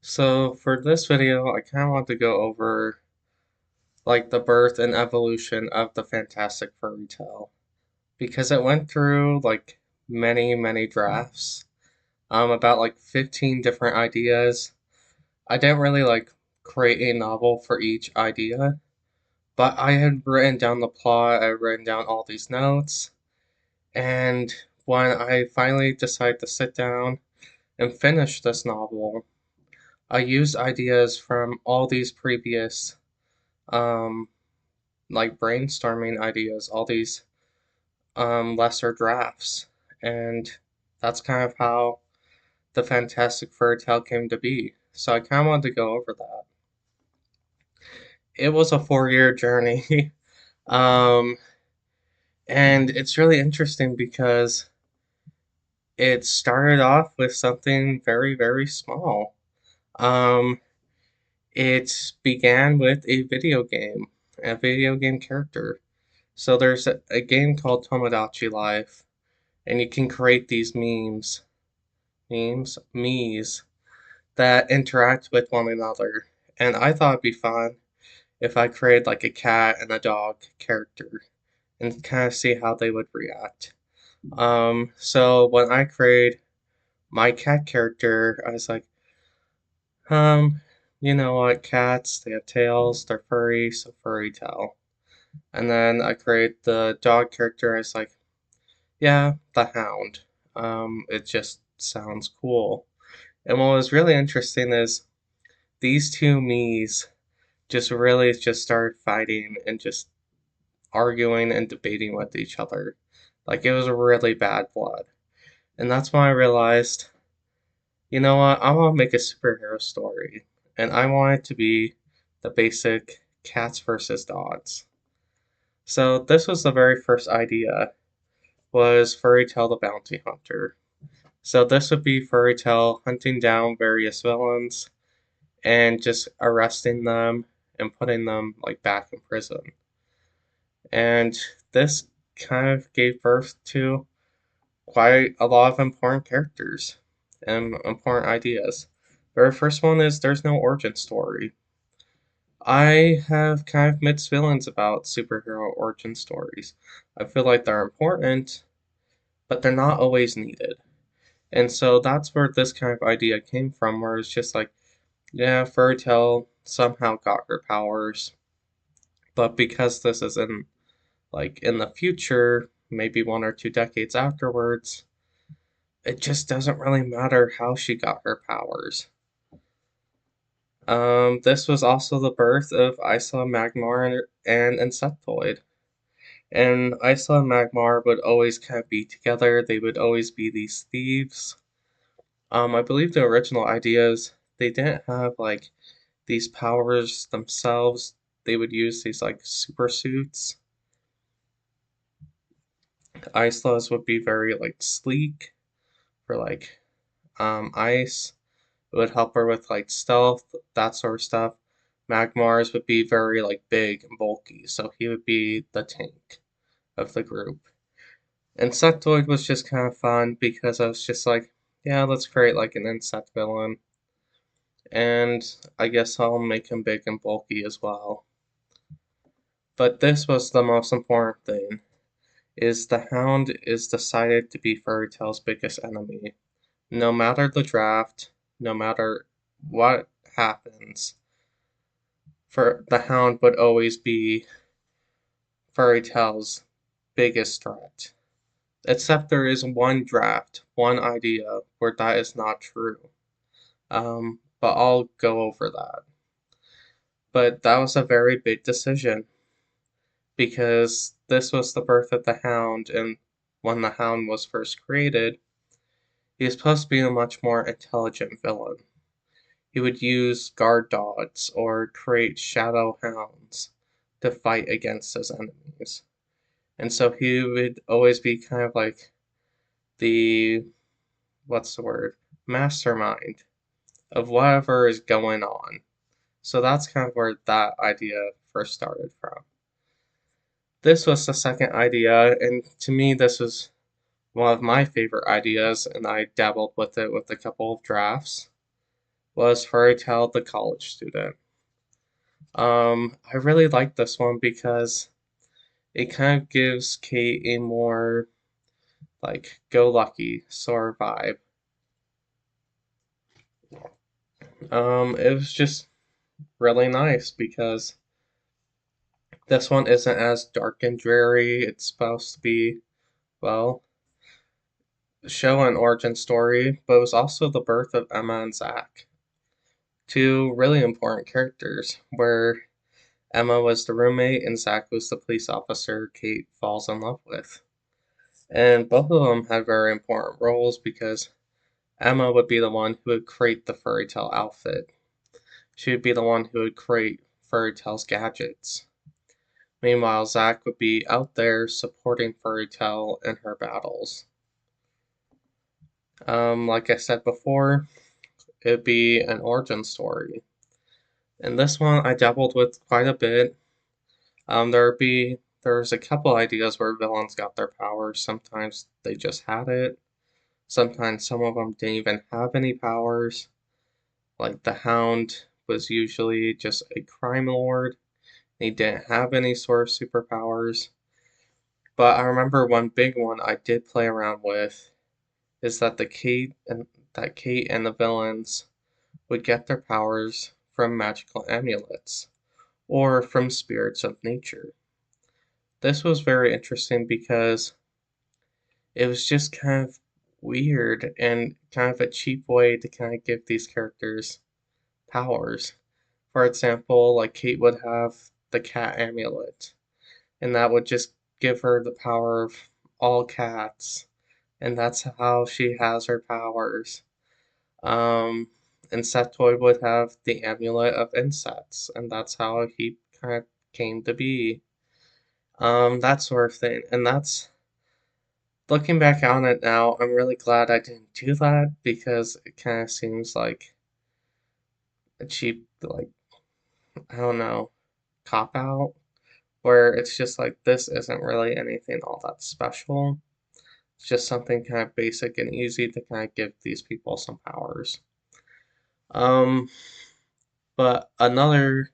So for this video, I kind of want to go over like the birth and evolution of the Fantastic Furrytail because it went through like many drafts, about like 15 different ideas. I didn't really like create a novel for each idea, but I had written down the plot, I had written down all these notes, and when I finally decided to sit down and finish this novel, I used ideas from all these previous um, like brainstorming ideas, all these lesser drafts. And that's kind of how the Fantastic Fairy Tale came to be. So I kind of wanted to go over that. It was a 4 year journey. um, and it's really interesting because it started off with something very small. Um, it began with a video game character. So there's a game called Tomodachi Life, and you can create these me's that interact with one another. And I thought it'd be fun if I created like a cat and a dog character and kind of see how they would react. So when I created my cat character, I was like, um, you know what, cats, they have tails, they're furry, so furry tail. And then I created the dog character, I was like, yeah, the hound. It just sounds cool. And what was really interesting is these two me's just really just started fighting and just arguing and debating with each other. Like it was really bad blood. And that's when I realized, you know what, I want to make a superhero story. And I want it to be the basic cats versus dogs. So this was the very first idea, was Furrytail the Bounty Hunter. So this would be Furrytail hunting down various villains and just arresting them and putting them like back in prison. And this kind of gave birth to quite a lot of important characters and important ideas. The very first one is there's no origin story. I have kind of mixed feelings about superhero origin stories. I feel like they're important, but they're not always needed. And so that's where this kind of idea came from, where it's just like, yeah, Fairytale somehow got her powers, but because this is in the future, maybe 1 or 2 decades afterwards, it just doesn't really matter how she got her powers. This was also the birth of Isla, Magmar, and Insectoid. And Isla and Magmar would always kind of be together. They would always be these thieves. I believe the original ideas, they didn't have like these powers themselves. They would use these like super suits. Isla's would be very like sleek for like ice. It would help her with like stealth, that sort of stuff. Magmar's would be very like big and bulky, so he would be the tank of the group. Insectoid was just kind of fun because I was just like, yeah, let's create like an insect villain. And I guess I'll make him big and bulky as well. But this was the most important thing, is the Hound is decided to be Fairytale's biggest enemy. No matter the draft, no matter what happens, for the Hound would always be Fairytale's biggest threat. Except there is one draft, one idea where that is not true. But I'll go over that. But that was a very big decision because this was the birth of the Hound, and when the Hound was first created, he was supposed to be a much more intelligent villain. He would use guard dogs or create shadow hounds to fight against his enemies. And so he would always be kind of like the, what's the word, mastermind of whatever is going on. So that's kind of where that idea first started from. This was the second idea, and to me, this was one of my favorite ideas, and I dabbled with it with a couple of drafts. was Furrytail the college student. I really like this one because it kind of gives Kate a more like go lucky sort of vibe. It was just really nice because this one isn't as dark and dreary. It's supposed to be, well, show an origin story, but it was also the birth of Emma and Zach, two really important characters, where Emma was the roommate and Zach was the police officer Kate falls in love with. And both of them had very important roles because Emma would be the one who would create the fairy tale outfit. She would be the one who would create fairy tale's gadgets. Meanwhile, Zach would be out there supporting fairy tale in her battles. Like I said before, it'd be an origin story. And this one I dabbled with quite a bit. There's a couple ideas where villains got their powers. Sometimes they just had it. Sometimes some of them didn't even have any powers. Like the Hound was usually just a crime lord. He didn't have any sort of superpowers. But I remember one big one I did play around with is that Kate and the villains would get their powers from magical amulets or from spirits of nature. This was very interesting because it was just kind of weird and kind of a cheap way to kind of give these characters powers. For example, like Kate would have the cat amulet, and that would just give her the power of all cats, and that's how she has her powers. Um, Insectoid would have the amulet of insects, and that's how he kind of came to be. That sort of thing, and that's looking back on it now, I'm really glad I didn't do that because it kind of seems like a cheap, like, I don't know, cop out where it's just like this isn't really anything all that special. It's just something kind of basic and easy to kind of give these people some powers. Um, but another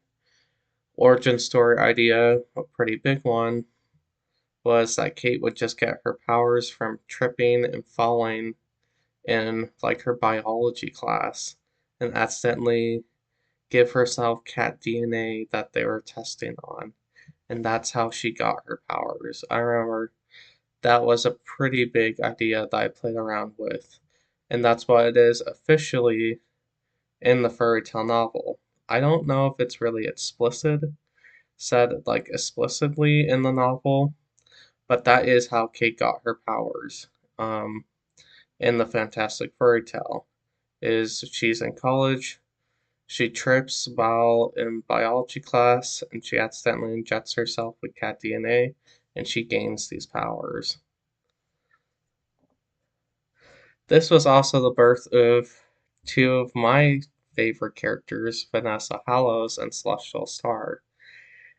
origin story idea, a pretty big one, was that Kate would just get her powers from tripping and falling in like her biology class and accidentally give herself cat DNA that they were testing on. And that's how she got her powers. I remember that was a pretty big idea that I played around with. And that's why it is officially in the fairy tale novel. I don't know if it's really said like explicitly in the novel, but that is how Kate got her powers. Um, in the Fantastic Furrytail, is she's in college, she trips while in biology class, and she accidentally injects herself with cat DNA, and she gains these powers. This was also the birth of two of my favorite characters, Vanessa Hallows and Celestial Star.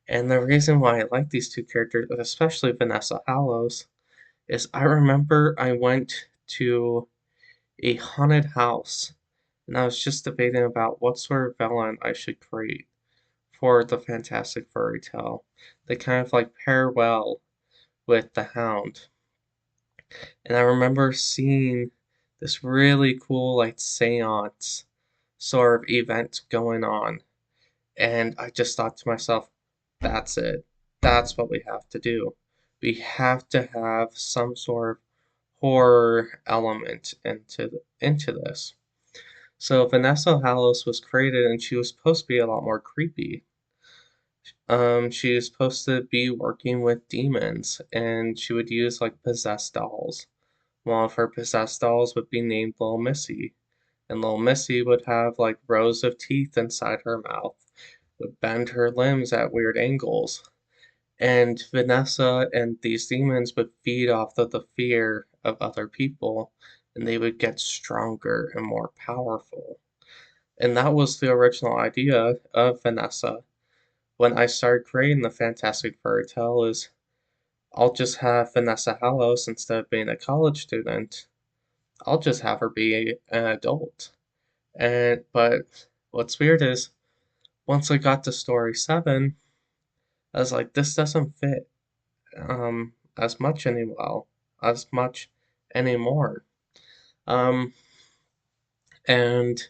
And the reason why I like these two characters, especially Vanessa Hallows, is I remember I went to a haunted house and I was just debating about what sort of villain I should create for the Fantastic Furry Tale. They kind of like pair well with the Hound. And I remember seeing this really cool like seance sort of event going on. And I just thought to myself, that's it. That's what we have to do. We have to have some sort of horror element into this. So Vanessa Hallows was created and she was supposed to be a lot more creepy. She was supposed to be working with demons and she would use like possessed dolls. One of her possessed dolls would be named Little Missy. And Little Missy would have like rows of teeth inside her mouth, would bend her limbs at weird angles. And Vanessa and these demons would feed off of the fear of other people, and they would get stronger and more powerful. And that was the original idea of Vanessa. When I started creating the Fantastic Fairy Tale is I'll just have Vanessa Hallows instead of being a college student. I'll just have her be an adult. And but what's weird is once I got to story 7, I was like, this doesn't fit as much as much anymore. Um, and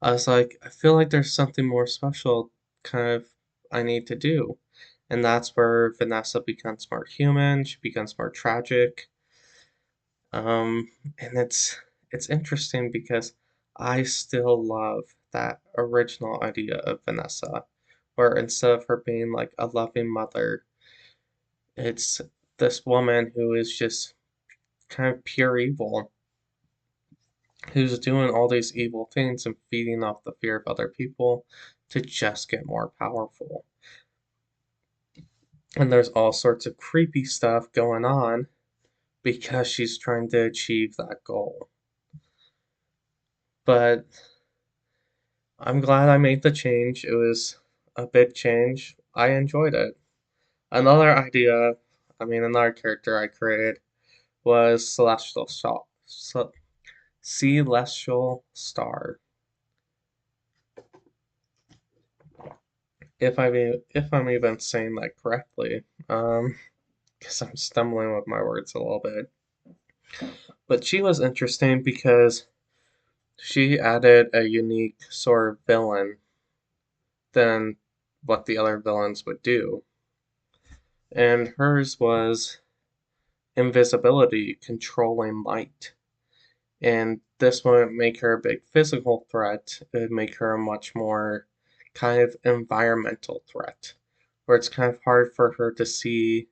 I was like, I feel like there's something more special kind of I need to do. And that's where Vanessa becomes more human, she becomes more tragic. Um, and it's interesting because I still love that original idea of Vanessa, where instead of her being like a loving mother, it's this woman who is just kind of pure evil, who's doing all these evil things and feeding off the fear of other people to just get more powerful. And there's all sorts of creepy stuff going on because she's trying to achieve that goal. But I'm glad I made the change. It was a big change. I enjoyed it. Another idea, another character I created was Celestial Star. If I'm even saying that correctly, because I'm stumbling with my words a little bit. But she was interesting because she added a unique sort of villain than what the other villains would do. And hers was invisibility, controlling light. And this wouldn't make her a big physical threat, it would make her a much more kind of environmental threat, where it's kind of hard for her to see,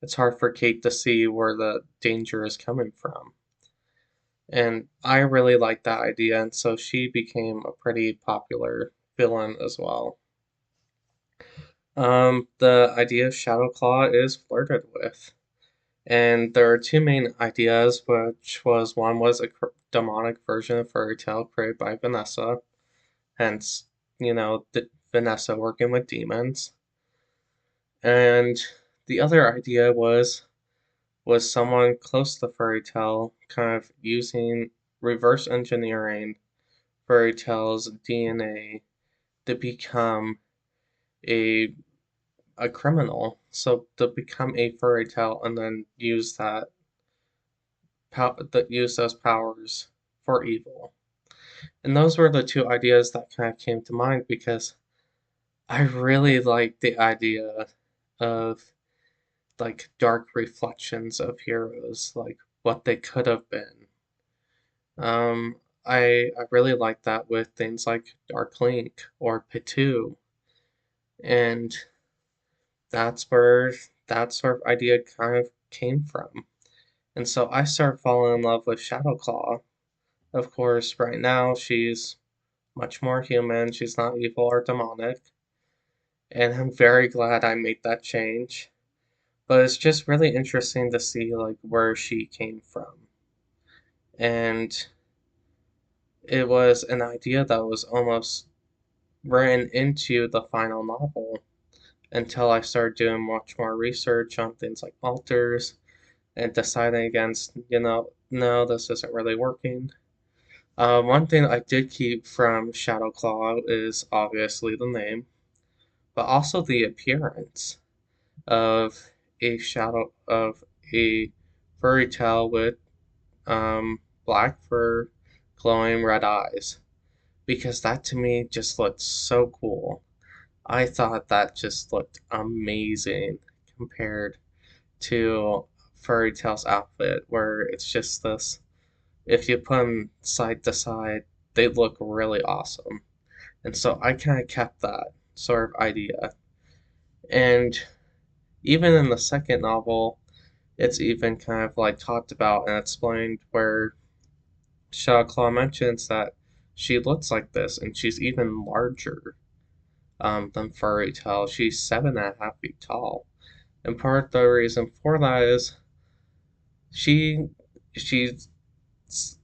it's hard for Kate to see where the danger is coming from. And I really liked that idea, and so she became a pretty popular villain as well. The idea of Shadowclaw is flirted with. And there are two main ideas, which was one was a demonic version of Furrytail created by Vanessa, hence, Vanessa working with demons. And the other idea was someone close to Furrytail kind of using reverse engineering Furrytail's DNA to become a a criminal. So to become a Furrytail and then use those powers for evil. And those were the two ideas that kind of came to mind because I really like the idea of like dark reflections of heroes, like what they could have been. Um, I really like that with things like Dark Link or Pitu, and that's where that sort of idea kind of came from. And so I started falling in love with Shadowclaw. Of course, right now she's much more human, she's not evil or demonic, and I'm very glad I made that change. But it's just really interesting to see like where she came from. And it was an idea that was almost ran into the final novel until I started doing much more research on things like alters and deciding against, no, this isn't really working. One thing I did keep from Shadowclaw is obviously the name, but also the appearance of a furry tail with black fur, glowing red eyes, because that to me just looked so cool. I thought that just looked amazing compared to Furry Tail's outfit, where it's just this. If you put them side to side, they look really awesome. And so I kind of kept that sort of idea. And even in the second novel, it's even kind of like talked about and explained where Shawclaw mentions that she looks like this and she's even larger than Furry Tail. She's 7.5 feet tall. And part of the reason for that is she she's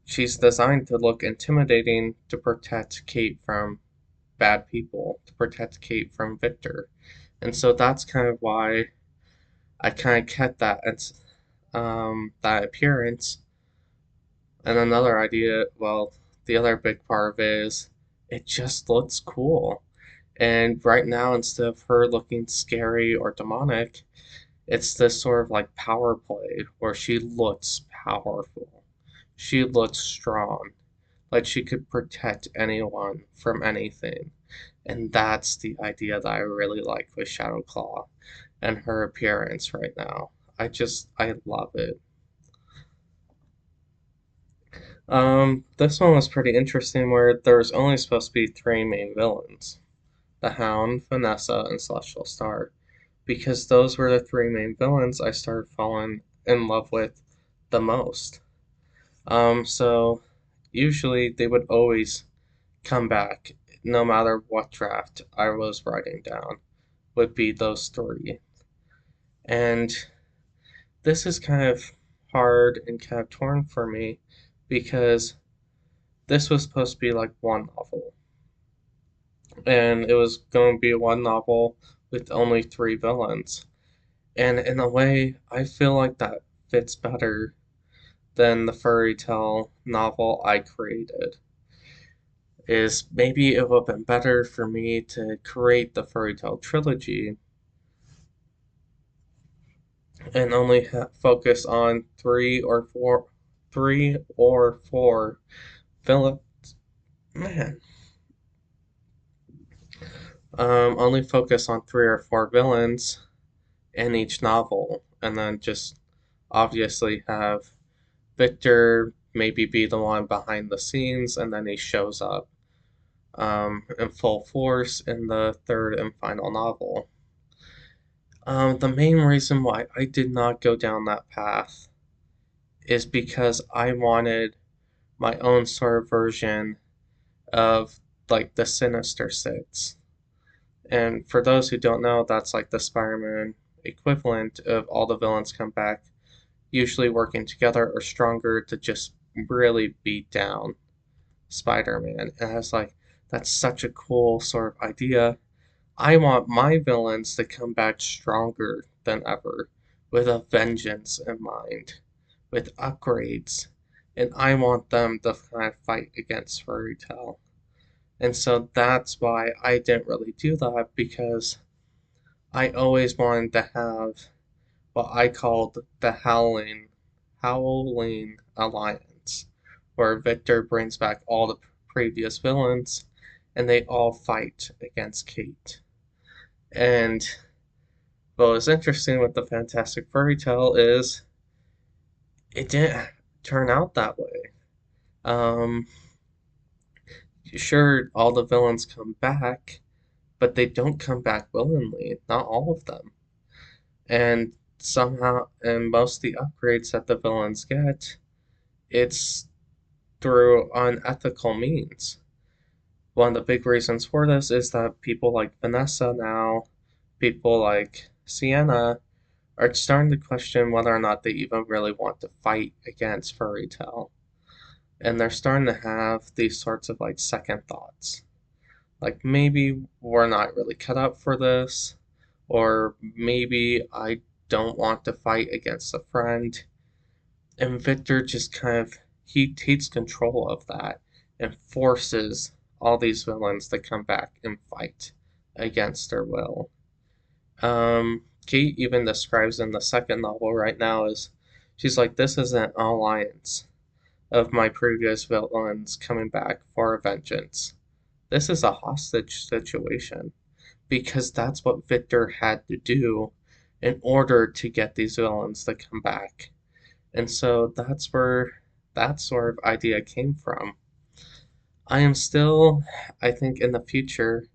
she's designed to look intimidating to protect Kate from bad people, to protect Kate from Victor. And so that's kind of why I kind of kept that appearance. And another idea, well, the other big part of it is it just looks cool. And right now, instead of her looking scary or demonic, it's this sort of like power play where she looks powerful. She looks strong, like she could protect anyone from anything. And that's the idea that I really like with Shadowclaw and her appearance right now. I love it. This one was pretty interesting where there was only supposed to be three main villains: the Hound, Vanessa, and Celestial Star. Because those were the three main villains I started falling in love with the most. So usually they would always come back, no matter what draft I was writing down, would be those three. And this is kind of hard and kind of torn for me because this was supposed to be like one novel, and it was going to be one novel with only three villains. And in a way, I feel like that fits better than the fairy tale novel I created. Is maybe it would have been better for me to create the fairy tale trilogy and only focus on three or four villain. Man, only focus on three or four villains in each novel, and then just obviously have Victor maybe be the one behind the scenes, and then he shows up in full force in the third and final novel. The main reason why I did not go down that path is because I wanted my own sort of version of like the Sinister Six. And for those who don't know, that's like the Spider Man equivalent of all the villains come back, usually working together or stronger to just really beat down Spider Man. And I was like, that's such a cool sort of idea. I want my villains to come back stronger than ever, with a vengeance in mind, with upgrades, and I want them to kind of fight against Furrytail. And so that's why I didn't really do that, because I always wanted to have what I called the Howling Alliance, where Victor brings back all the previous villains and they all fight against Kate. And what was interesting with the Fantastic Furry Tale is it didn't turn out that way. Um, sure, all the villains come back, but they don't come back willingly. Not all of them. And somehow, and most of the upgrades that the villains get, it's through unethical means. One of the big reasons for this is that people like Vanessa now, people like Sienna, are starting to question whether or not they even really want to fight against Furrytail. And they're starting to have these sorts of like second thoughts. Like maybe we're not really cut out for this, or maybe I don't want to fight against a friend. And Victor just kind of he takes control of that and forces all these villains to come back and fight against their will. Kate even describes in the second novel right now is she's like, this is an alliance of my previous villains coming back for a vengeance. This is a hostage situation because that's what Victor had to do in order to get these villains to come back. And so that's where that sort of idea came from. I am still, I think in the future,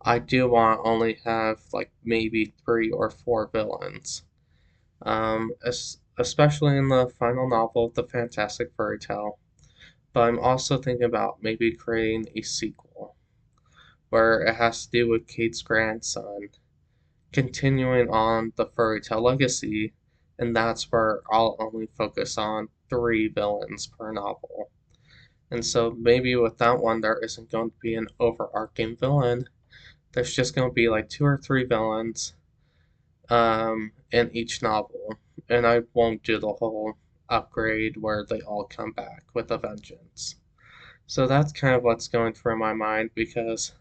I do want to only have like maybe three or four villains. Especially in the final novel, The Fantastic Furry Tale. But I'm also thinking about maybe creating a sequel where it has to do with Kate's grandson, continuing on the Furry Tale legacy, and that's where I'll only focus on three villains per novel. And so maybe with that one, there isn't going to be an overarching villain. There's just going to be like two or three villains in each novel. And I won't do the whole upgrade where they all come back with a vengeance. So that's kind of what's going through my mind because,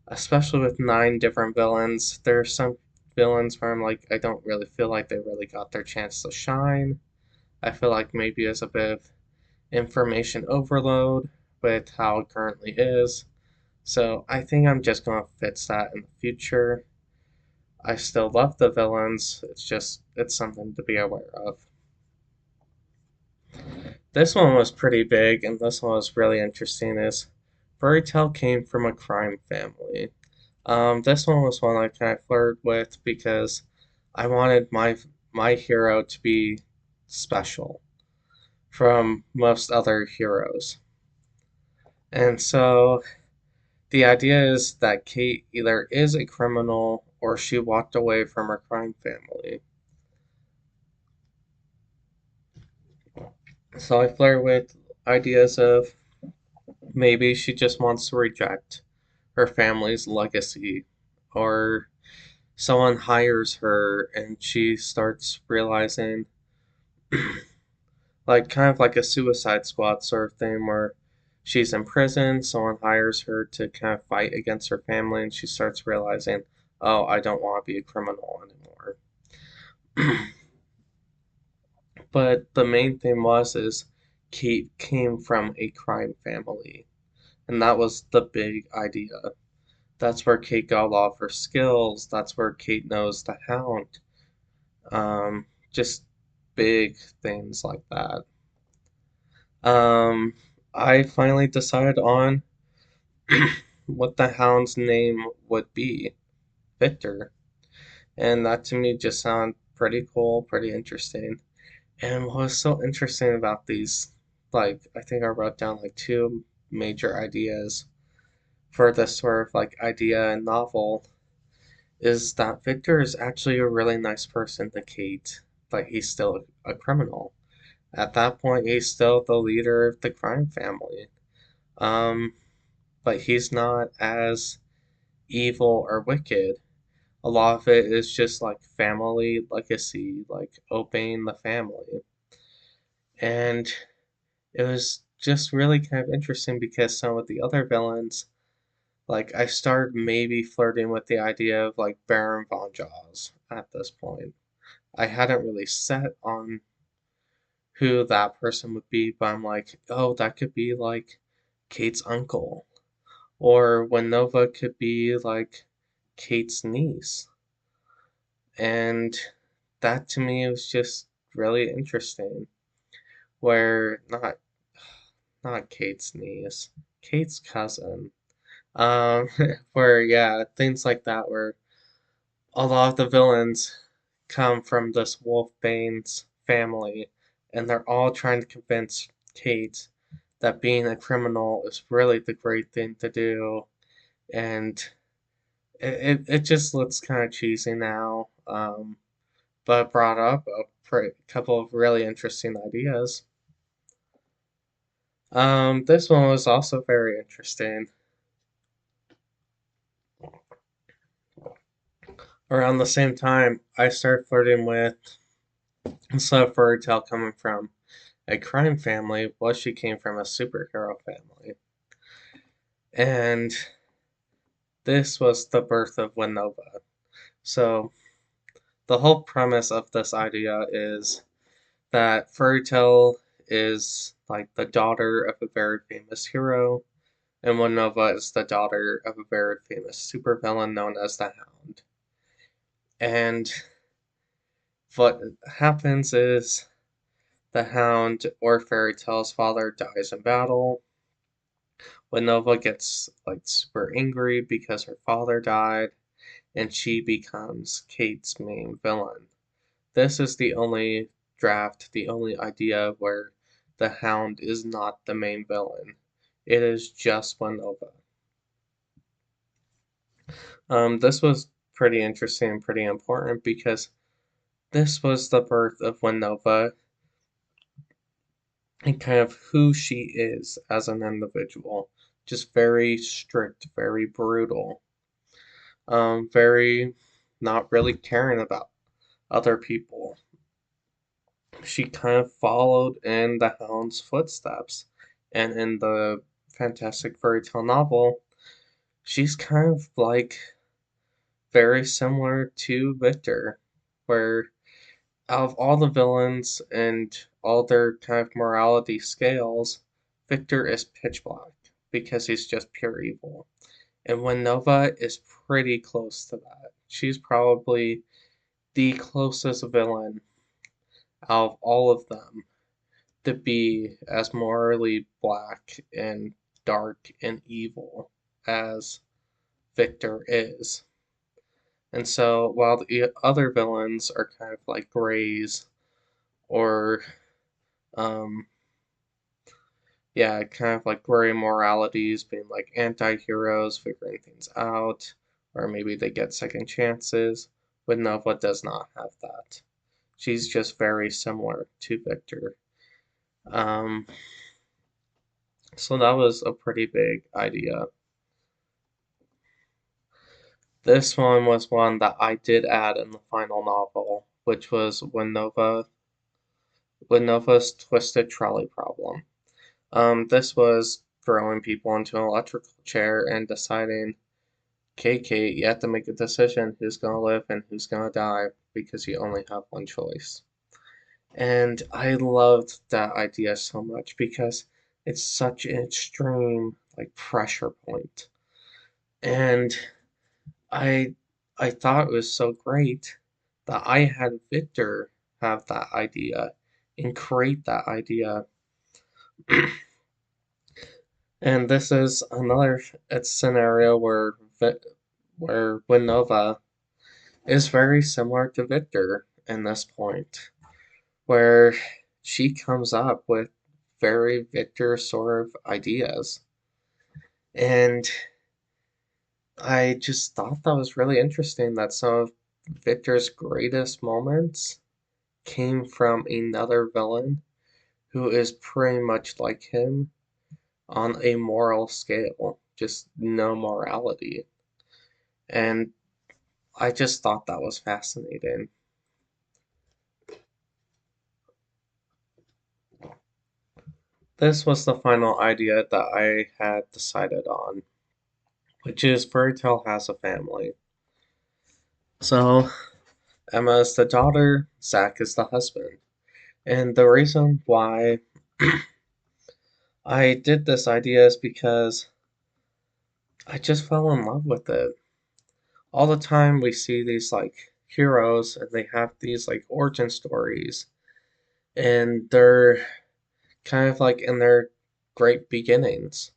especially with nine different villains, there are some villains where I'm like, I don't really feel like they really got their chance to shine. I feel like maybe it's a bit of information overload with how it currently is. So I think I'm just going to fix that in the future. I still love the villains, it's something to be aware of. This one was pretty big, and this one was really interesting. Is Furrytail came from a crime family. This one was one I kind of flirted with because I wanted my hero to be special from most other heroes. And so the idea is that Kate either is a criminal or she walked away from her crime family. So I flirt with ideas of maybe she just wants to reject her family's legacy, or someone hires her and she starts realizing, like kind of like a Suicide Squad sort of thing, where she's in prison, someone hires her to kind of fight against her family, and she starts realizing, oh, I don't want to be a criminal anymore. But the main thing is Kate came from a crime family, and that was the big idea. That's where Kate got a lot of her skills. That's where Kate knows the Hound. Just big things like that. Um, I finally decided on what the Hound's name would be, Victor, and that to me just sounded pretty cool, pretty interesting. And what was so interesting about these, like I think I wrote down like two major ideas for this sort of like idea and novel, is that Victor is actually a really nice person to Kate, but he's still a criminal. At that point, he's still the leader of the crime family. Um, but he's not as evil or wicked. A lot of it is just like family legacy, like obeying the family. And it was just really kind of interesting because some of the other villains, like I started maybe flirting with the idea of like Baron von Jaws at this point. I hadn't really set on who that person would be, but I'm like, oh, that could be like Kate's uncle, or Winova could be like Kate's niece, and that to me was just really interesting. Where not Kate's niece, Kate's cousin. Um, where yeah, things like that, where a lot of the villains come from this Wolfbane's family, and they're all trying to convince Kate that being a criminal is really the great thing to do, and it just looks kind of cheesy now, but brought up a couple of really interesting ideas. This one was also very interesting. Around the same time, I started flirting with, instead of Furrytail coming from a crime family, she came from a superhero family. And this was the birth of Winova. So the whole premise of this idea is that Furrytail is like the daughter of a very famous hero, and Winova is the daughter of a very famous supervillain known as the Hound. And what happens is the Hound, or Fairytale's father, dies in battle. Winova gets like super angry because her father died, and she becomes Kate's main villain. This is the only draft, the only idea where the Hound is not the main villain. It is just Winova. This was pretty interesting and pretty important because this was the birth of Winova and kind of who she is as an individual. Just very strict, very brutal, very not really caring about other people. She kind of followed in the Hound's footsteps and in the Fantastic Furrytail novel, she's kind of like very similar to Victor, where out of all the villains and all their kind of morality scales, Victor is pitch black because he's just pure evil. And Winova is pretty close to that. She's probably the closest villain out of all of them to be as morally black and dark and evil as Victor is. And so while the other villains are kind of like grays or um yeah, kind of like gray moralities, being like anti-heroes, figuring things out, or maybe they get second chances. But Nova does not have that. She's just very similar to Victor. Um, so that was a pretty big idea. This one was one that I did add in the final novel, which was Nova's twisted trolley problem. This was throwing people into an electrical chair and deciding, okay, Kate, you have to make a decision who's gonna live and who's gonna die because you only have one choice. And I loved that idea so much because it's such an extreme like pressure point. And I I thought it was so great that I had Victor have that idea and create that idea. And this is another scenario where Winova is very similar to Victor in this point, where she comes up with very Victor sort of ideas. And I just thought that was really interesting that some of Victor's greatest moments came from another villain who is pretty much like him on a moral scale, just no morality. And I just thought that was fascinating. This was the final idea that I had decided on, which is Fairytale has a family. So Emma is the daughter, Zach is the husband. And the reason why I did this idea is because I just fell in love with it. All the time we see these like heroes and they have these like origin stories and they're kind of like in their great beginnings.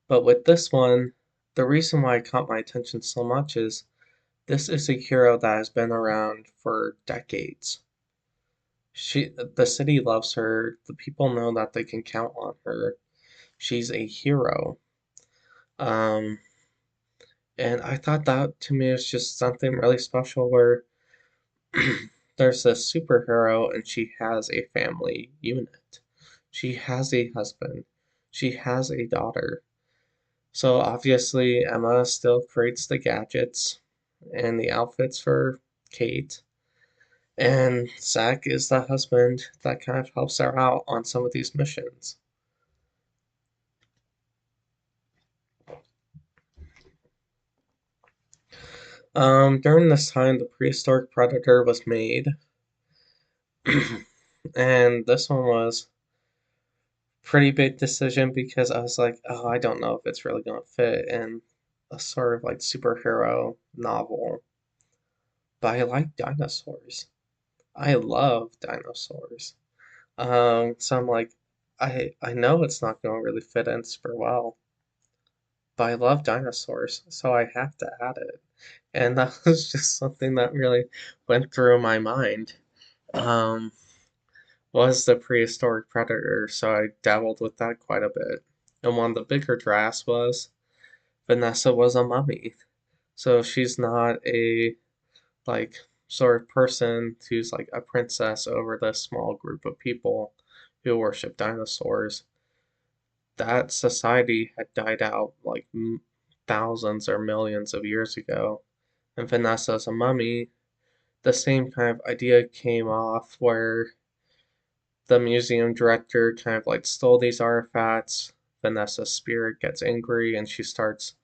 But with this one, the reason why it caught my attention so much is this is a hero that has been around for decades. The city loves her, the people know that they can count on her. She's a hero. Um, and I thought that to me is just something really special where there's a superhero and she has a family unit. She has a husband. She has a daughter. So obviously, Emma still creates the gadgets and the outfits for Kate. And Zach is the husband that kind of helps her out on some of these missions. During this time, the prehistoric predator was made, and this one was pretty big decision because I was like, oh, I don't know if it's really gonna fit in a sort of like superhero novel. But I like dinosaurs. I love dinosaurs. So I'm like, I know it's not gonna really fit in super well, but I love dinosaurs, so I have to add it. And that was just something that really went through my mind. Um, was the prehistoric predator, so I dabbled with that quite a bit. And one of the bigger drafts was Vanessa was a mummy. So she's not a like sort of person who's like a princess over this small group of people who worship dinosaurs. That society had died out like thousands or millions of years ago. And Vanessa as a mummy, the same kind of idea came off where the museum director kind of like stole these artifacts. Vanessa's spirit gets angry and she starts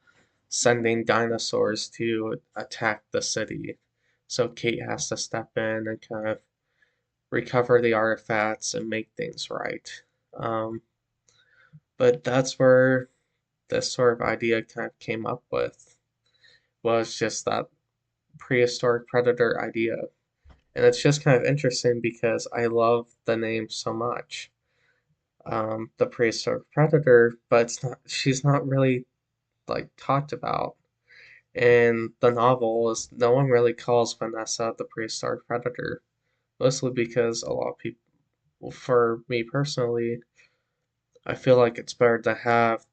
sending dinosaurs to attack the city. So Kate has to step in and kind of recover the artifacts and make things right. Um, but that's where this sort of idea kind of came up with, was just that prehistoric predator idea. And it's just kind of interesting because I love the name so much. The prehistoric predator, but she's not really like talked about. In the novel is no one really calls Vanessa the prehistoric predator, mostly because a lot of people, for me personally, I feel like it's better to have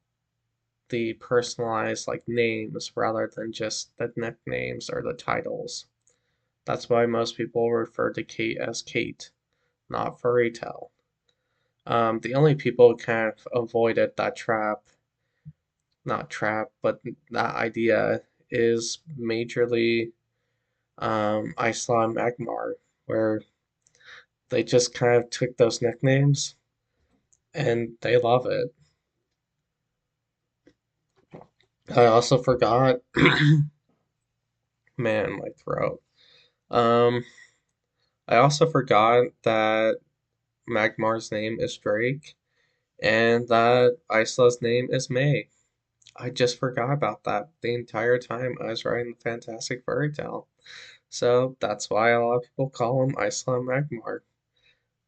the personalized like names rather than just the nicknames or the titles. That's why most people refer to Kate as Kate, not Furrytail. The only people who kind of avoided that not trap, but that idea is majorly Isla and Magmar, where they just kind of took those nicknames and they love it. I also forgot, man, my throat. Um, I also forgot that Magmar's name is Drake and that Isla's name is May. I just forgot about that the entire time I was writing the Fantastic Furry Tale. So that's why a lot of people call him Isla and Magmar.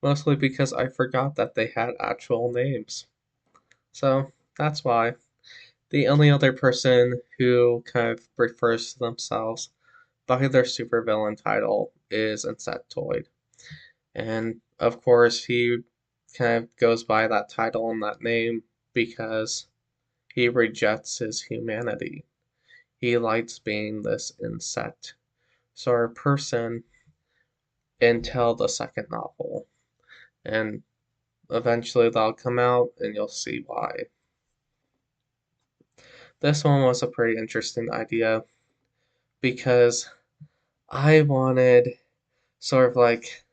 Mostly because I forgot that they had actual names. So that's why. The only other person who kind of refers to themselves by their supervillain title is Insectoid. And of course, he kind of goes by that title and that name because he rejects his humanity. He likes being this insect sort of person until the second novel. And eventually they'll come out and you'll see why. This one was a pretty interesting idea because I wanted sort of like,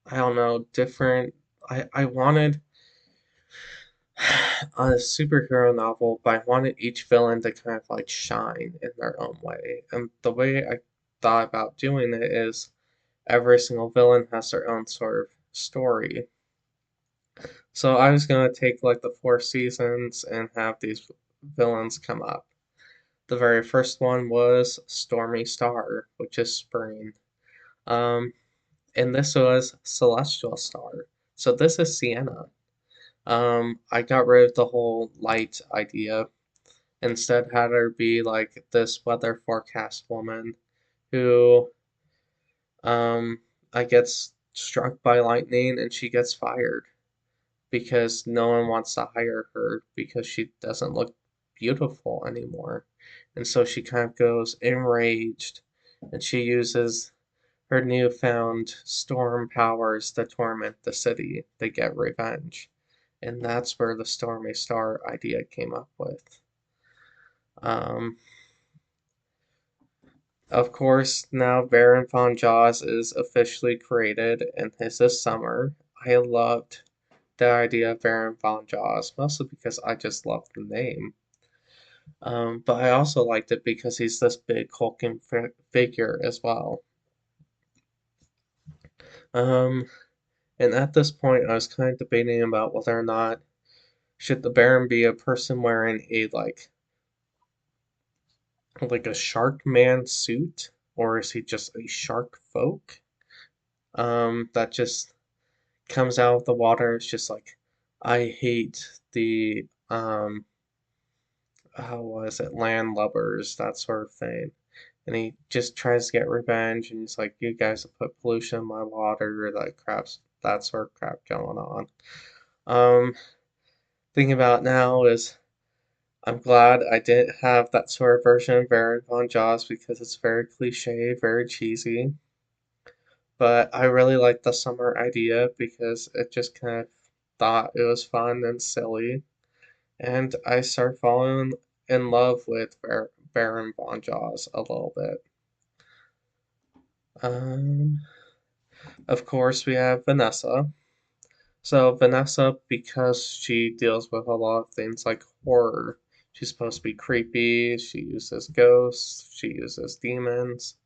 I don't know, different. I wanted a superhero novel, but I wanted each villain to kind of like shine in their own way. And the way I thought about doing it is every single villain has their own sort of story. So I was gonna take like the four seasons and have these villains come up. The very first one was Stormy Star, which is spring. Um, and this was Celestial Star. So this is Sienna. I got rid of the whole light idea. Instead, had her be like this weather forecast woman who, um, I gets struck by lightning and she gets fired because no one wants to hire her because she doesn't look beautiful anymore. And so she kind of goes enraged and she uses her newfound storm powers to torment the city to get revenge. And that's where the Stormy Star idea came up with. Um, of course, now Baron von Jaws is officially created and is this summer. I loved the idea of Baron von Jaws, mostly because I just love the name. But I also liked it because he's this big hulking figure as well. Um, and at this point, I was kind of debating about whether or not should the Baron be a person wearing a like a shark man suit, or is he just a shark folk? That just comes out of the water. It's just like I hate the how was it, landlubbers, that sort of thing. And he just tries to get revenge, and he's like, "You guys have put pollution in my water," that sort of crap going on. Um, Thinking about it now is I'm glad I didn't have that sort of version of Baron von Jaws because it's very cliche, very cheesy. But I really like the summer idea because it just kind of thought it was fun and silly. And I started falling in love with Baron von Jaws a little bit. Um, of course, we have Vanessa. So Vanessa, because she deals with a lot of things like horror, she's supposed to be creepy. She uses ghosts. She uses demons,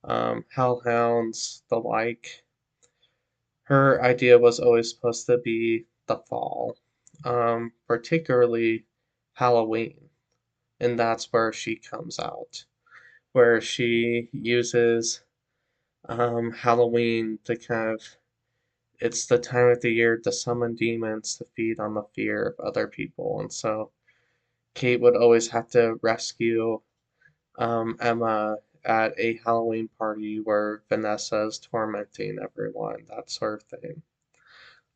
hellhounds, the like. Her idea was always supposed to be the fall, particularly Halloween, and that's where she comes out, where she uses Halloween to kind of it's the time of the year to summon demons to feed on the fear of other people. And so Kate would always have to rescue Emma at a Halloween party where Vanessa is tormenting everyone, that sort of thing.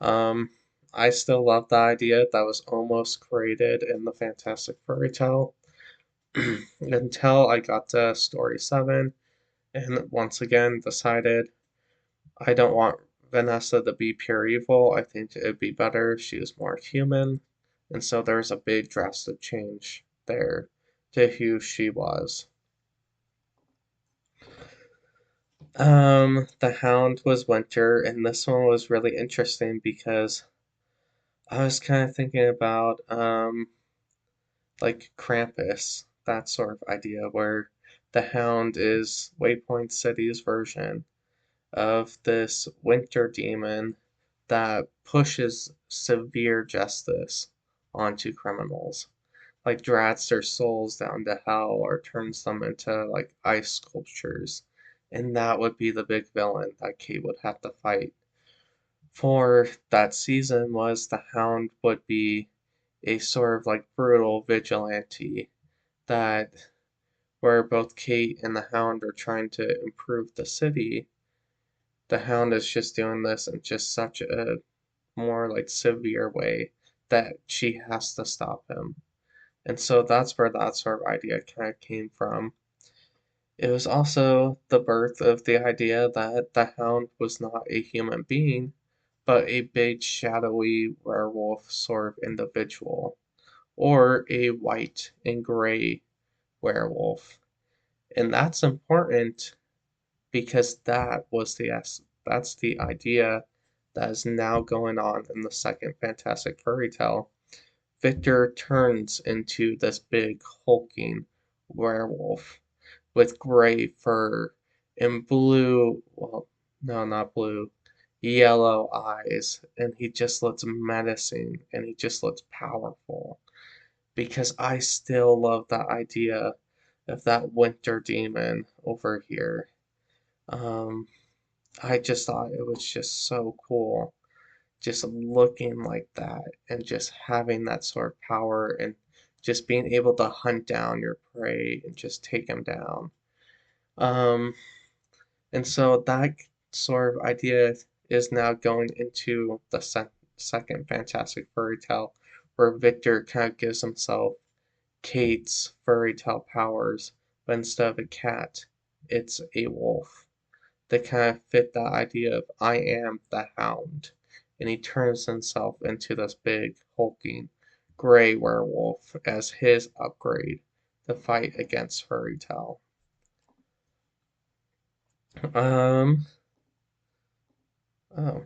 Um, I still love the idea that was almost created in the Fantastic Furrytail until I got to story 7 and once again decided I don't want Vanessa to be pure evil. I think it'd be better if she was more human. And so there's a big drastic change there to who she was. The Hound was Winter, and this one was really interesting because I was kind of thinking about like Krampus, that sort of idea, where the Hound is Waypoint City's version of this winter demon that pushes severe justice onto criminals, like drags their souls down to hell or turns them into like ice sculptures. And that would be the big villain that Kate would have to fight. For that season was the Hound would be a sort of like brutal vigilante that where both Kate and the Hound are trying to improve the city, the Hound is just doing this in just such a more like severe way that she has to stop him. And so that's where that sort of idea kind of came from. It was also the birth of the idea that the Hound was not a human being, but a big shadowy werewolf sort of individual, or a white and gray werewolf. And that's important because that's the idea that is now going on in the second Fantastic Furry Tale. Victor turns into this big hulking werewolf with gray fur and blue, well, no, not blue, yellow eyes, and he just looks menacing and he just looks powerful. Because I still love that idea of that winter demon over here. Um, I just thought it was just so cool, just looking like that and just having that sort of power and just being able to hunt down your prey and just take them down. Um, and so that sort of idea is now going into the second Fantastic Furry Tale, where Victor kind of gives himself Kate's furry tale powers, but instead of a cat, it's a wolf. They kind of fit that idea of I am the hound. And he turns himself into this big, hulking, gray werewolf as his upgrade to fight against Furry Tale. Um, oh,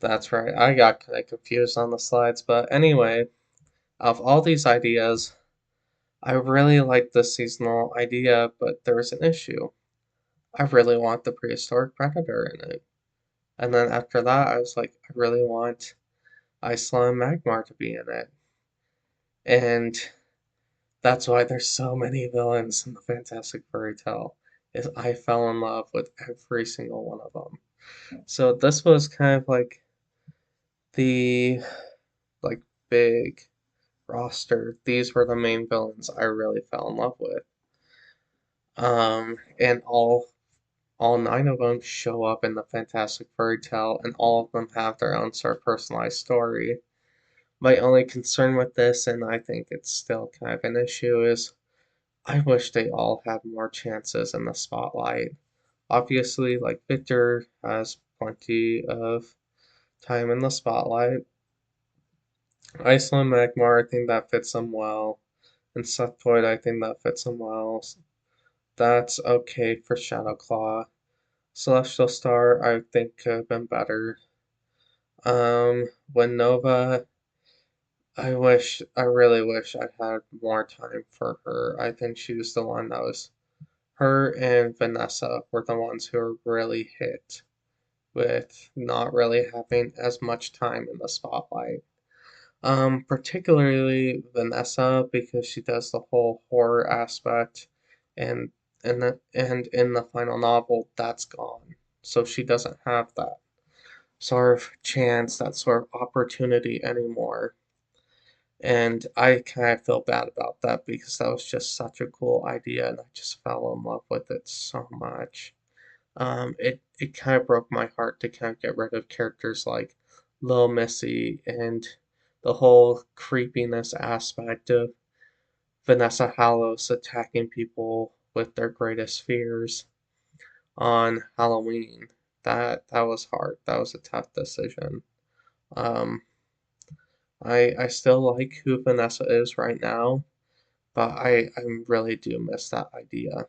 that's right. I got kind of confused on the slides, but anyway, of all these ideas, I really like the seasonal idea, but there was an issue. I really want the prehistoric predator in it. And then after that, I was like, I really want Isla and Magmar to be in it. And that's why there's so many villains in the Fantastic Furry Tale, is I fell in love with every single one of them. So this was kind of like the like big roster. These were the main villains I really fell in love with. And all 9 of them show up in the Fantastic Furry Tale, and all of them have their own sort of personalized story. My only concern with this, and I think it's still kind of an issue, is I wish they all had more chances in the spotlight. Obviously, like Victor has plenty of time in the spotlight. Iceland Magmar, I think that fits him well. And Seth Boyd, I think that fits him well. That's okay for Shadowclaw. Celestial Star, I think could have been better. When Nova, I really wish I had more time for her. I think she was the one that was, her and Vanessa were the ones who were really hit with not really having as much time in the spotlight. Particularly Vanessa because she does the whole horror aspect, and and in the final novel that's gone, so she doesn't have that sort of chance, that sort of opportunity anymore. And I kind of feel bad about that because that was just such a cool idea, and I just fell in love with it so much. It kind of broke my heart to kind of get rid of characters like Lil Missy and the whole creepiness aspect of Vanessa Hallows attacking people with their greatest fears on Halloween. That was hard. That was a tough decision. Um, I still like who Vanessa is right now, but I really do miss that idea.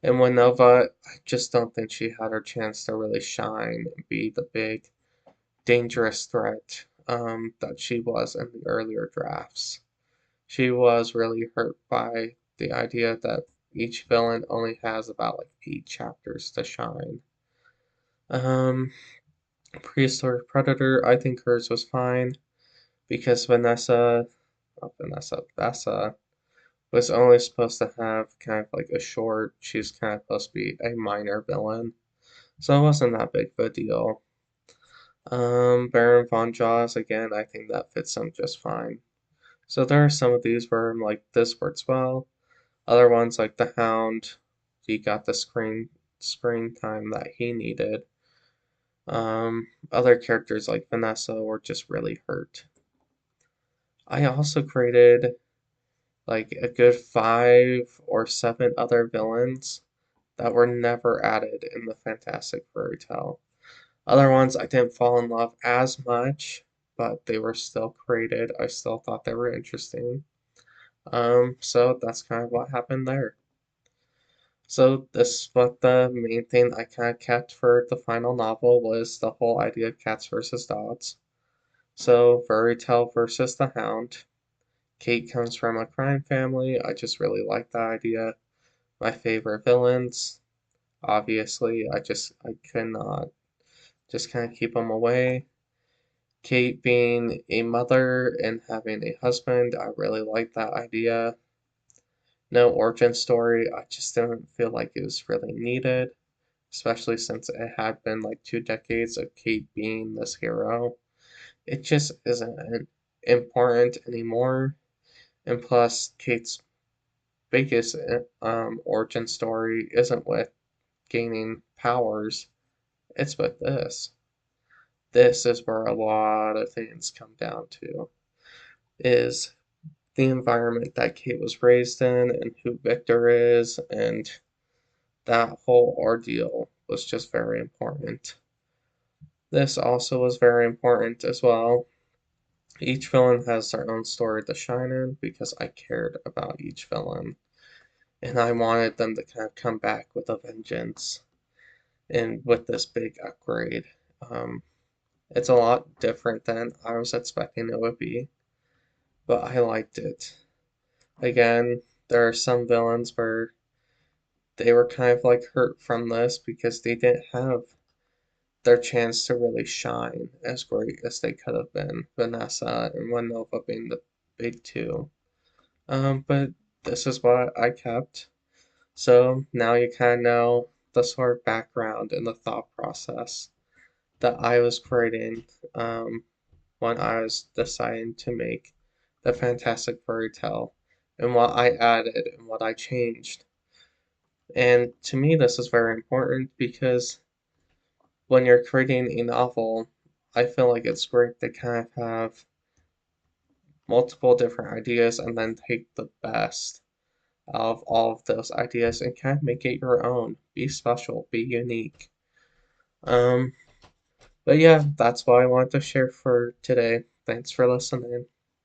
And with Nova, I just don't think she had her chance to really shine and be the big, dangerous threat that she was in the earlier drafts. She was really hurt by the idea that each villain only has about like 8 chapters to shine. Um, Prehistoric Predator, I think hers was fine because Vessa was only supposed to have kind of like a short, she's kind of supposed to be a minor villain. So it wasn't that big of a deal. Baron von Jaws, again, I think that fits him just fine. So there are some of these where I'm like, this works well. Other ones like the Hound, he got the screen time that he needed. Other characters like Vanessa were just really hurt. I also created like a good 5 or 7 other villains that were never added in the Fantastic Furry Tale. Other ones I didn't fall in love as much, but they were still created. I still thought they were interesting. So that's kind of what happened there. So this is what the main thing I kind of kept for the final novel was the whole idea of cats versus dogs. So Furrytail versus the Hound. Kate comes from a crime family. I just really like that idea. My favorite villains, obviously, I could not just kind of keep them away. Kate being a mother and having a husband, I really like that idea. No origin story, I just didn't feel like it was really needed, especially since it had been like 2 decades of Kate being this hero. It just isn't important anymore. And plus, Kate's biggest origin story isn't with gaining powers, it's with this. This is where a lot of things come down to, is the environment that Kate was raised in and who Victor is, and that whole ordeal was just very important. This also was very important as well. Each villain has their own story to shine in because I cared about each villain and I wanted them to kind of come back with a vengeance and with this big upgrade. Um, it's a lot different than I was expecting it would be, but I liked it. Again, there are some villains where they were kind of like hurt from this because they didn't have their chance to really shine as great as they could have been. Vanessa and Winova being the big two. But this is what I kept. So now you kind of know the sort of background and the thought process that I was creating when I was deciding to make the Fantastic Furry Tale and what I added and what I changed. And to me, this is very important because when you're creating a novel, I feel like it's great to kind of have multiple different ideas and then take the best of all of those ideas and kind of make it your own. Be special, be unique. Um, but yeah, that's what I wanted to share for today. Thanks for listening.